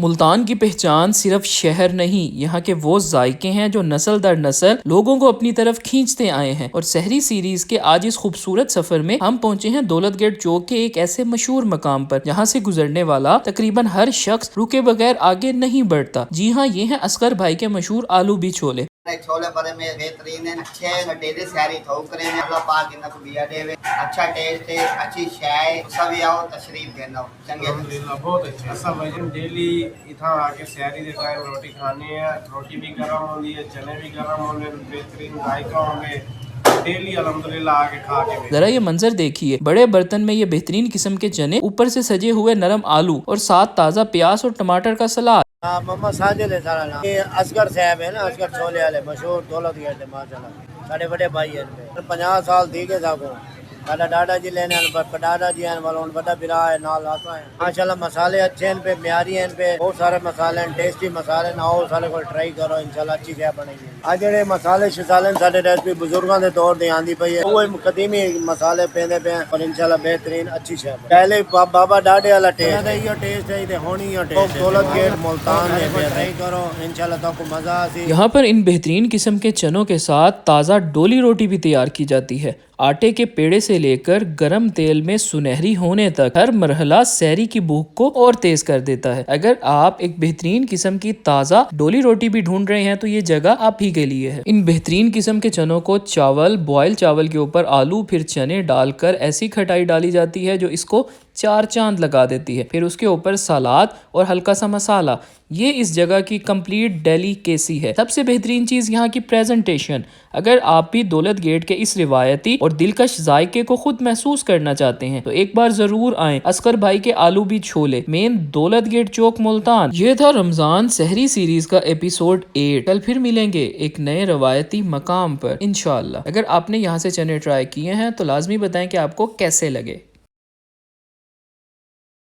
मुल्तान की पहचान सिर्फ शहर नहीं, यहाँ के वो जायके हैं जो नस्ल दर नस्ल लोगों को अपनी तरफ खींचते आए हैं। और शहरी सीरीज के आज इस खूबसूरत सफर में हम पहुंचे हैं दौलत गेट चौक के एक ऐसे मशहूर मकाम पर जहाँ से गुजरने वाला तकरीबन हर शख्स रुके बगैर आगे नहीं बढ़ता। जी हाँ, ये है असगर भाई के मशहूर आलू भी छोले। छोले बड़े में बेहतरीन है, अच्छे डेली सारी थोक रहे हैं। अल्लाह पाक इनको बिया देवे, अच्छा टेस्ट है, अच्छी चाय, सभी आओ तशरीफ देना चंगे। अल्हम्दुलिल्लाह बहुत अच्छा। असा वजन डेली इतना आके सैरी दे टाइम रोटी खानी है, रोटी भी गर्म होती है, चने भी गर्म होने, बेहतरीन जायका होंगे, डेली अल्हम्दुलिल्लाह आके खा के। जरा ये मंजर देखिए, बड़े बर्तन में ये बेहतरीन किस्म के चने, ऊपर से सजे हुए नरम आलू और साथ ताज़ा प्याज और टमाटर का सलाद। मोहम्मद साजिद है सारा नाम। ये असगर साहब है ना, असगर छोले वाले मशहूर दौलत गेट है माशाल्लाह। साढ़े बड़े भाई है, 50 साल दी के साको साडा दादा जी लेने दादा जी वाला बड़ा बिरा है नाल आता है। माशाल्लाह मसाले अच्छे हैं पे, म्यारी हैं पे, बहुत सारे मसाले हैं, टेस्टी मसाले ना हो सारे को ट्राई करो, इंशाल्लाह अच्छी चाय बनेगी। आज जेडे मसाले शसाले साडे रेसिपी बुजुर्गों के दौर दी आंदी पई है, वो कदीमी मसाले पेंदे पे और इंशाल्लाह बेहतरीन अच्छी चाय। पहले बाबा दादे वाला टेस्ट है, ये टेस्ट है, ये होनी है टेस्ट। दौलत गेट मुल्तान में ट्राई करो, इंशाल्लाह आपको मजा आसी। यहाँ पर इन बेहतरीन किस्म के चनों के साथ ताज़ा डोली रोटी भी तैयार की जाती है। आटे के पेड़े से लेकर गरम तेल में सुनहरी होने तक हर मरहला सहरी की भूख को और तेज कर देता है। अगर आप एक बेहतरीन किस्म की ताज़ा डोली रोटी भी ढूंढ रहे हैं तो ये जगह आप ही के लिए है। इन बेहतरीन किस्म के चनों को चावल, बॉयल चावल के ऊपर आलू फिर चने डालकर ऐसी खटाई डाली जाती है जो इसको चार चांद लगा देती है। फिर उसके ऊपर सलाद और हल्का सा मसाला। ये इस जगह की कंप्लीट डेलीकेसी है। सबसे बेहतरीन चीज़ यहाँ की प्रेजेंटेशन। अगर आप भी दौलत गेट के इस रिवायती और दिलकश जायके को खुद महसूस करना चाहते हैं तो एक बार जरूर आएं। असगर भाई के आलू भी छोले, मेन दौलत गेट चौक मुल्तान। ये था रमजान सहरी सीरीज का एपिसोड 8। कल फिर मिलेंगे एक नए रवायती मकाम पर इंशाल्लाह। अगर आपने यहाँ से चने ट्राई किए हैं तो लाजमी बताएं कि आपको कैसे लगे।